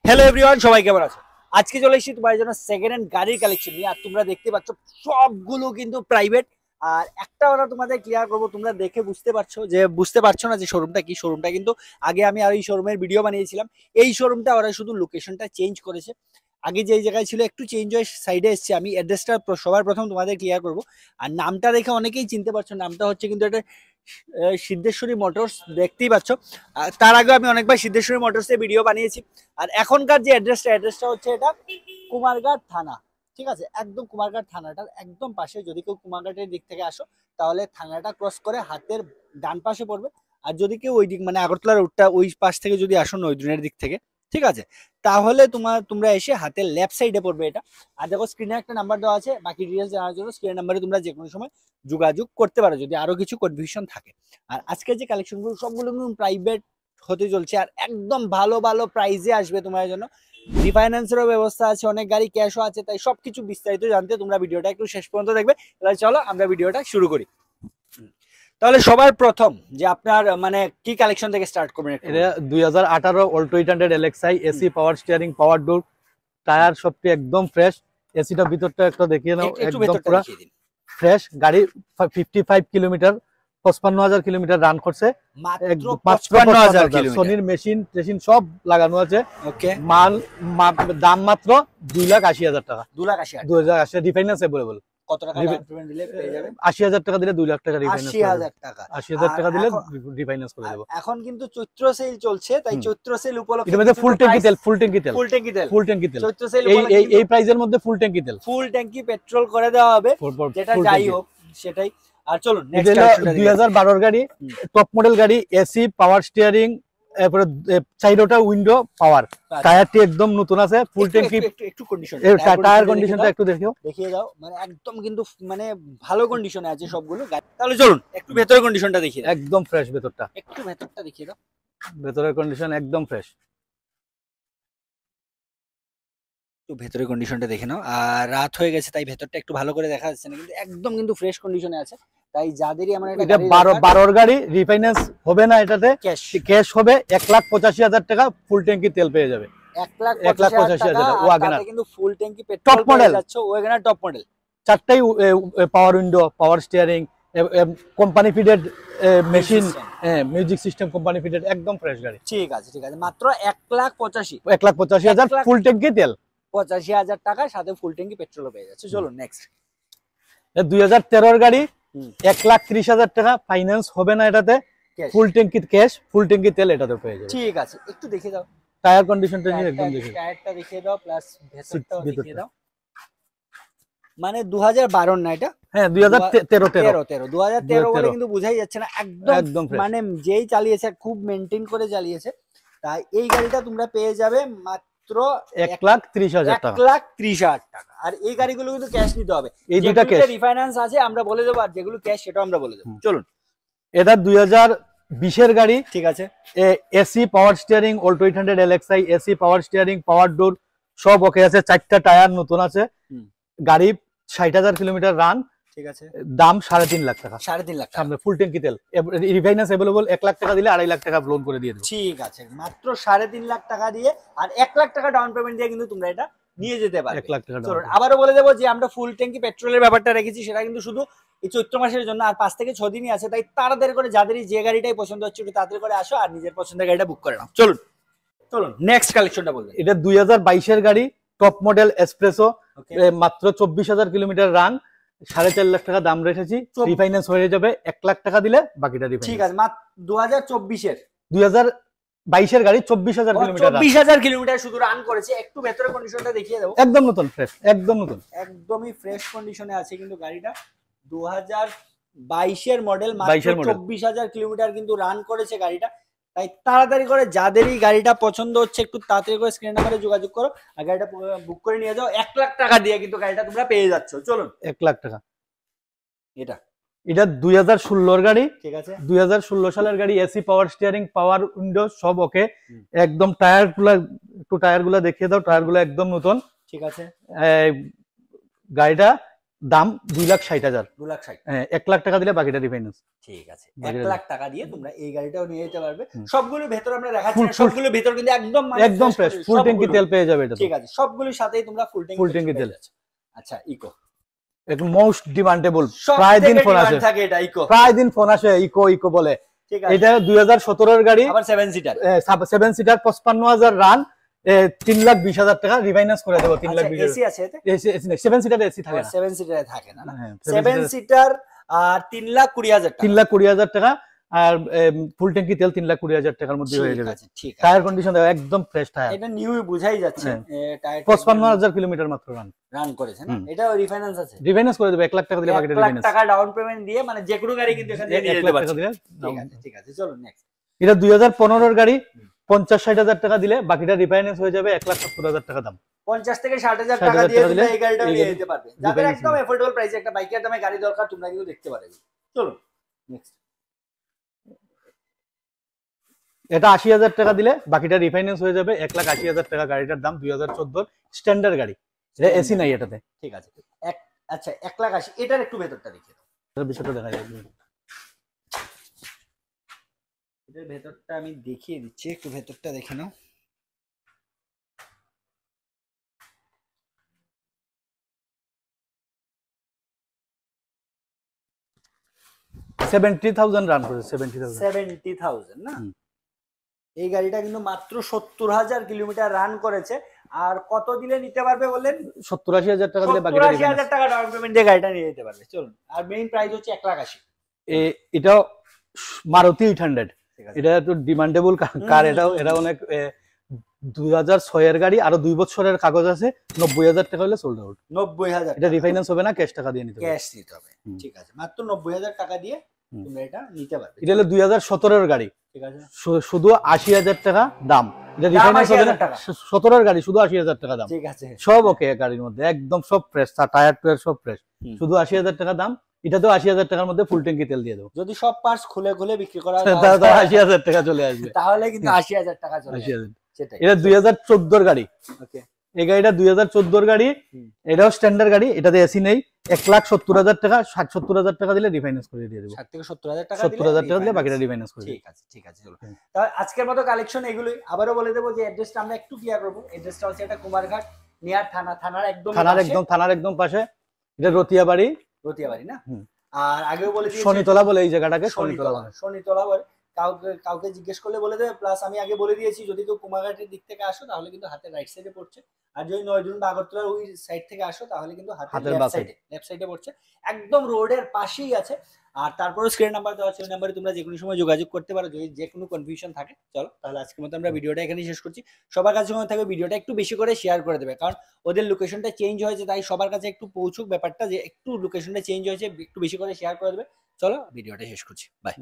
Hello everyone, সবাই কেমন আছো? আজকে চলে এসেছি তোমার জন্য সেকেন্ড হ্যান্ড গাড়ির কালেকশন নিয়ে। আর তোমরা দেখতে পাচ্ছ সবগুলো কিন্তু প্রাইভেট। আর একটা কথা তোমাদের ক্লিয়ার করবো, তোমরা দেখে বুঝতে পারছো না যে শোরুমটা কি। শোরুমটা কিন্তু আগে আমি আর এই শোরুমের ভিডিও বানিয়েছিলাম। এই শোরুমটা ওরা শুধু লোকেশনটা চেঞ্জ করেছে। আগে যেই জায়গায় ছিল একটু চেঞ্জ হয়ে সাইডে এসছে। আমি অ্যাড্রেসটা সবার প্রথম তোমাদের ক্লিয়ার করবো। আর নামটা দেখে অনেকেই চিনতে পারছো, নামটা হচ্ছে কিন্তু একটা সিদ্ধেশ্বরী মোটরস, দেখতেই পাচ্ছ। তার আগে আমি অনেকবার সিদ্ধেশ্বরী মোটরসে ভিডিও বানিয়েছি। আর এখনকার যে অ্যাড্রেসটা হচ্ছে এটা কুমারঘাট থানা। ঠিক আছে, একদম কুমারঘাট থানাটার একদম পাশে। যদি কেউ কুমারঘাটের দিক থেকে আসো তাহলে থানাটা ক্রস করে হাতের ডান পাশে পড়বে। আর যদি কেউ ওই দিক মানে আগরতলা রোডটা ওই পাশ থেকে যদি আসো নৈদ্রুনের দিক থেকে, ঠিক আছে, তাহলে তোমরা এসে হাতের লেফট সাইডে পড়বে এটা। আর দেখো স্ক্রিনে একটা নাম্বার দেওয়া আছে, বাকি ডিটেলস জানার জন্য স্ক্রিনের নাম্বারে তোমরা যে কোনো সময় যোগাযোগ করতে পারো যদি আরো কিছু কনফিউশন থাকে। আর আজকে যে কালেকশনগুলো সবগুলো প্রাইভেট হতে চলছে, আর একদম ভালো ভালো প্রাইজে আসবে তোমার জন্য। রিফাইন্যান্সেরও ব্যবস্থা আছে, অনেক গাড়ি ক্যাশও আছে। তাই সবকিছু বিস্তারিত জানতে তোমরা ভিডিওটা একটু শেষ পর্যন্ত দেখবে। তাহলে চলো আমরা ভিডিওটা শুরু করি। তাহলে সবার প্রথম যে আপনার মানে কি কালেকশন থেকে স্টার্ট করবেন? এটা 2018 Alto 800 LXI, AC, power steering, power door, tyre সবটি একদম ফ্রেশ। এসিটা ভিতরটা একটা দেখিয়ে নাও, একদম পুরো ফ্রেশ গাড়ি। 55 কিলোমিটার, 55,000 কিলোমিটার রান করছে মাত্র 55,000 কিলোমিটার। সোনির মেশিন সব লাগানো আছে। ওকে, দাম মাত্র 2,80,000 টাকা। 2,80,000 রিফাইন্যান্স अवेलेबल। কত টাকা ডাউন পেমেন্ট দিলে পেয়ে যাবেন? 80,000 টাকা দিলে 2 লাখ টাকা রিফাইন্যান্স। 80,000 টাকা, 80,000 টাকা দিলে রিফাইন্যান্স করে দেব। এখন কিন্তু চৈত্র সেল চলছে, তাই চৈত্র সেল উপলক্ষে এর মধ্যে ফুল ট্যাঙ্কি তেল চৈত্র সেল এই প্রাইজের মধ্যে ফুল ট্যাঙ্কি পেট্রোল করে দেওয়া হবে, যেটা যাই হোক সেটাই। আর চলুন নেক্সট 2012 এর গাড়ি, টপ মডেল গাড়ি, এসি, পাওয়ার স্টিয়ারিং, এরপরে চাইরোটা উইন্ডো পাওয়ার। টায়ারটি একদম নতুন আছে, ফুল ট্যাঙ্কি। একটু কন্ডিশন, টায়ার কন্ডিশনটা একটু দেখিয়ে দাও। মানে একদম কিন্তু মানে ভালো কন্ডিশনে আছে সবগুলো গাড়ি। তাহলে চলুন একটু ভেতরের কন্ডিশনটা দেখিয়ে দাও। একদম ফ্রেশ ভেতরটা, একটু ভেতরটা দেখিয়ে দাও। ভেতরের কন্ডিশন একদম ফ্রেশ। ভেতরের কন্ডিশনটা দেখে নাও। আর রাত হয়ে গেছে তাই ভেতরটা একটু ভালো করে দেখা যাচ্ছে না, কিন্তু একদম কিন্তু ফ্রেশ কন্ডিশনে আছে। তাই যাদেরই আমার এটা 12 গাড়ি, রিফাইন্যান্স হবে না, এটাতে ক্যাশ হবে। 1,85,000 টাকা ফুল ট্যাঙ্কি তেল পেয়ে যাবে। 1,85,000 টাকা ওয়াগনার, কিন্তু ফুল ট্যাঙ্কি পেট্রোল পেয়ে যাচ্ছে। ওয়াগনার টপ মডেল, চারটাই power window, power steering, company fitted machine, music system company fitted, একদম ফ্রেশ গাড়ি। ঠিক আছে মাত্র 1,85,000 ফুল ট্যাঙ্কি তেল, 85,000 টাকার সাথে ফুল ট্যাঙ্কি পেট্রোল পেয়ে যাচ্ছে। চলো নেক্সট 2013 এর গাড়ি, 1,30,000 টাকা, ফাইন্যান্স হবে না এটাতে, ফুল ট্যাঙ্কি ক্যাশ, ফুল ট্যাঙ্কি তেল এটাতে পেয়ে যাবে। ঠিক আছে, একটু দেখে দাও টায়ার কন্ডিশনটা নিয়ে একদম দেখে টায়ারটা দেখিয়ে দাও, প্লাস ভেতরটাও দেখিয়ে দাও। মানে 2012 না এটা? হ্যাঁ 2013 বলে কিন্তু বোঝাই যাচ্ছে না, একদম মানে যেই চালিয়েছে খুব মেইনটেইন করে চালিয়েছে। তাই এই গাড়িটা তোমরা পেয়ে যাবে মাত্র 1,30,000 টাকা। 1,30,000 টাকা। আর এই গাড়িগুলো কিন্তু ক্যাশ নিতে হবে। এই দুটো ক্যাশ, রিফাইন্যান্স আছে আমরা বলে দেবো, আর যেগুলো ক্যাশ সেটাও আমরা বলে দেবো। চলুন, এটা 2020 এর গাড়ি। ঠিক আছে, AC, power steering, Alto 800 LXI, AC, power steering, power door সব ওকে আছে। 4টা টায়ার নতুন আছে। গাড়ি 60,000 কিলোমিটার রান। ঠিক আছে, দাম 3.5 লাখ টাকা। 3.5 লাখ সামনে ফুল ট্যাঙ্কি তেল, রিফাইন্যান্স अवेलेबल। 1 লাখ টাকা দিলে 2.5 লাখ টাকা লোন করে দিয়ে দেব। ঠিক আছে, মাত্র 3.5 লাখ টাকা দিয়ে আর 1 লাখ টাকা ডাউন পেমেন্ট দিয়ে কিন্তু তোমরা এটা নিয়ে যেতে পারবে। 1 লাখ টাকা। চলুন আবারও বলে দেবো যে আমরা ফুল ট্যাঙ্কি পেট্রোলের ব্যাপারটা রেখেছি, সেটা কিন্তু শুধু এই চৈত্র মাসের জন্য। আর 5 থেকে 6 দিনই আছে, তাই তাড়াতাড়ি করে যাদেরই যে গাড়িটাই পছন্দ হচ্ছে একটু তাড়াতাড়ি করে আসো আর নিজের পছন্দের গাড়িটা বুক করে নাও। চলুন নেক্সট কালেকশনটা বলবেন। এটা 2022 এর গাড়ি, টপ মডেল এসপ্রেসো, মাত্র 24,000 কিলোমিটার রান, 4.5 লাখ টাকা দাম রেখেছি। রিফাইন্যান্স হয়ে যাবে, 1 লাখ টাকা দিলে বাকিটা রিফাইন্যান্স। ঠিক আছে, মাত্র 2022 এর গাড়ি, 24,000 কিলোমিটার। 24,000 কিলোমিটার শুধু রান করেছে। একটু ভেতরের কন্ডিশনটা দেখিয়ে দাও। একদম নতুন ফ্রেশ, একদম নতুন, একদমই ফ্রেশ কন্ডিশনে আছে কিন্তু গাড়িটা। 2022 এর মডেল, মাত্র 24,000 কিলোমিটার কিন্তু রান করেছে গাড়িটা। তাই তাড়াতাড়ি করে যাদেরই গাড়িটা পছন্দ হচ্ছে একটু তাড়াতাড়ি করে স্ক্রিন নাম্বারে যোগাযোগ করো আর গাড়িটা বুক করে নিয়ে যাও। 1 লাখ টাকা দিয়ে কিন্তু গাড়িটা তোমরা পেয়ে যাচ্ছ। চলুন 1 লাখ টাকা। এটা 2016 এর গাড়ি। ঠিক আছে, 2016 সালের গাড়ি, এসি, পাওয়ার স্টিয়ারিং, পাওয়ার উইন্ডো সব ওকে। একদম টায়ারগুলো দেখিয়ে দাও। টায়ারগুলো একদম নতুন। ঠিক আছে, গাড়িটা দাম 2,60,000। 2,60,000। হ্যাঁ, 1 লাখ টাকা দিলে বাকিটা রিফাইন্যান্স। ঠিক আছে, 1 লাখ টাকা দিয়ে তোমরা এই গাড়িটাও নিয়ে যেতে পারবে। হুম। সবগুলোর ভেতর আমরা দেখাচ্ছি না, Full- সবগুলোর ভেতর কিন্তু একদম মানে একদম ফ্রেশ, ফুল ট্যাঙ্কি তেল পেয়ে যাবে এটা। ঠিক আছে, সবগুলোর সাথেই তোমরা ফুল Full ট্যাঙ্কি tank তেল। তেল। আচ্ছা, ইকো একদম মোস্ট ডিমান্ডেবল, প্রায় দিন ফোন আসে, থাকে এটা ইকো, প্রায় দিন ফোন আসে ইকো ইকো বলে। ঠিক আছে, এটা 2017 এর গাড়ি, আবার 7 সিটার, 7 সিটার, 55,000 রান, 3,20,000 টাকা রিফাইন্যান্স করে দেবো। 3,20,000 এসি আছে এতে? এসি নেই, 7 সিটার এসি থাকে না। 7 সিটারে থাকে না, হ্যাঁ, 7 সিটার আর 3,20,000 টাকা, 3,20,000 টাকা, আর ফুল ট্যাঙ্কি তেল 3,20,000 টাকার মধ্যে হয়ে যাবে। ঠিক আছে, টায়ার কন্ডিশন দেখো একদম ফ্রেশ টায়ার, এটা নিউই বোঝাই যাচ্ছে। টায়ার 55,000 কিলোমিটার মাত্র রান করেছে না? এটা রিফাইন্যান্স আছে, রিফাইন্যান্স করে দেবে। 1 লাখ টাকা দিলে বাকিটা 1 লাখ রিফাইন্যান্স। টাকা ডাউন পেমেন্ট দিয়ে মানে যে কোনো গাড়ি কিন্তু এখান থেকে নিয়ে 1 যেতে লাখ পারছে। টাকা দিলে। ঠিক আছে, চলো নেক্সট। এটা 2015 এর গাড়ি, 50-60,000 টাকা দিলে বাকিটা রিফাইন্যান্স হয়ে যাবে। 1,70,000 টাকা দাম। 50 থেকে 60,000 টাকা 60,000 দিয়ে টাকা দিলে তোমরা এই গাড়িটা নিয়ে এই যেতে পারবে। যাদের refinance একদম এফোর্ডেবল প্রাইসে একটা বাইকের দামে গাড়ি দরকার, তোমরা কিন্তু দেখতে পারবে। চলো নেক্সট। এটা 80,000 টাকা দিলে বাকিটা রিফাইন্যান্স হয়ে যাবে। 1,80,000 টাকা গাড়িটার দাম, 2014 স্ট্যান্ডার্ড গাড়ি, এটা এসি নাই এটাতে। ঠিক আছে, আচ্ছা 1,80,000, এটার একটু ভেতরটা দেখিয়ে দাও। এটার বিষয়টা দেখা যাবে। এটার ভেতরটা আমি দেখিয়ে দিচ্ছি, একটু ভেতরটা দেখে নাও। $70,000 রান করেছে। 70,000 না? হুম। এই গাড়িটা কিন্তু মাত্র 70,000 কিলোমিটার রান করেছে। আর কত দিলে নিতে পারবে বললেন? 70-80,000 টাকা দিলে বাকিটা 70,000 টাকা ডাউন পেমেন্ট দিয়ে গাড়িটা নিয়ে যেতে পারবে। চলুন, আর মেইন প্রাইস হচ্ছে 1,80,000। এটা মারুতি 800, ঠিক আছে, এটা তো ডিমান্ডেবল কার। এটা অনেক 2006 এর গাড়ি, আরো 2 বছরের কাগজ আছে। 90,000 টাকা হলে সোল্ড আউট। 90,000 এটা রিফাইন্যান্স হবে না, ক্যাশ টাকা দিয়ে নিতে হবে। ক্যাশ নিতে হবে। হুম। ঠিক আছে, মাত্র 90,000 টাকা দিয়ে হুম। তোমরা এটা নিতে পারবে। এটা হলো 2017 এর গাড়ি, ঠিক আছে, শুধু 80,000 টাকা দাম। এটা রিফাইন্যান্স হবে না, 80,000 টাকা। 17 এর গাড়ি, শুধু 80,000 টাকা দাম। ঠিক আছে, সব ওকে গাড়ির মধ্যে, একদম সব ফ্রেশ, টায়ার টুয়ার সব ফ্রেশ, হুম। শুধু 80,000 টাকা দাম। এটা তো 80,000 টাকার মধ্যে ফুল ট্যাঙ্কি তেল দিয়ে দেবো। যদি সব পার্টস খুলে খুলে বিক্রি করা হয় তাহলে 80,000 টাকা চলে আসবে। তাহলে কিন্তু 80,000 টাকা চলে আসবে। 80,000। সেটাই। এটা 2014 এর গাড়ি। ওকে, এই গাড়িটা 2014 এর গাড়ি, হুম। এটাও স্ট্যান্ডার্ড গাড়ি, এটাতে এসি নেই। 1,70,000 টাকা, 60-70,000 টাকা দিলে রিফাইন্যান্স করে দিয়ে দেবো। 60 থেকে 70,000 টাকা 70,000 টাকা দিলে refinance। বাকিটা রিফাইন্যান্স করে দেবো। ঠিক আছে, ঠিক আছে, চলো। হুম। তাহলে আজকের মতো কালেকশন এগুলোই। আবারও বলে দেবো যে অ্যাড্রেসটা আমরা একটু ক্লিয়ার করবো। অ্যাড্রেসটা হচ্ছে এটা কুমারঘাট, নিয়ার থানার একদম থানার একদম পাশে। এটা রতিয়া বাড়ি, রতিয়াবাড়ি না? হুম। আর আগেও বলে দিয়েছি শনিতলা বলে এই জায়গাটাকে, শনিতলা বলে। শনিতলা বলে। কাউকে জিজ্ঞেস করলে বলে দেবে। প্লাস আমি আগে বলে দিয়েছি, যদি কেউ কুমারঘাটের দিক থেকে আসো তাহলে কিন্তু হাতের রাইট সাইডে পড়ছে। আর যদি নয়জন বা আগরতলার ওই সাইড থেকে আসো তাহলে কিন্তু হাতের লেফট সাইডে পড়ছে। একদম রোডের পাশেই আছে। আর তারপরে স্ক্রিন নাম্বার দেওয়া আছে, ওই নাম্বারে তোমরা যে কোনো সময় যোগাযোগ করতে পারো যদি যে কোনো কনফিউশন থাকে। চলো তাহলে আজকের মতো আমরা ভিডিওটা এখানেই শেষ করছি। সবার কাছে মনে থাকবে ভিডিওটা একটু বেশি করে শেয়ার করে দেবে, কারণ ওদের লোকেশনটা চেঞ্জ হয়েছে, তাই সবার কাছে একটু পৌঁছুক ব্যাপারটা, যে একটু লোকেশনটা চেঞ্জ হয়েছে, একটু বেশি করে শেয়ার করে দেবে। চলো ভিডিওটা শেষ করছি, বাই।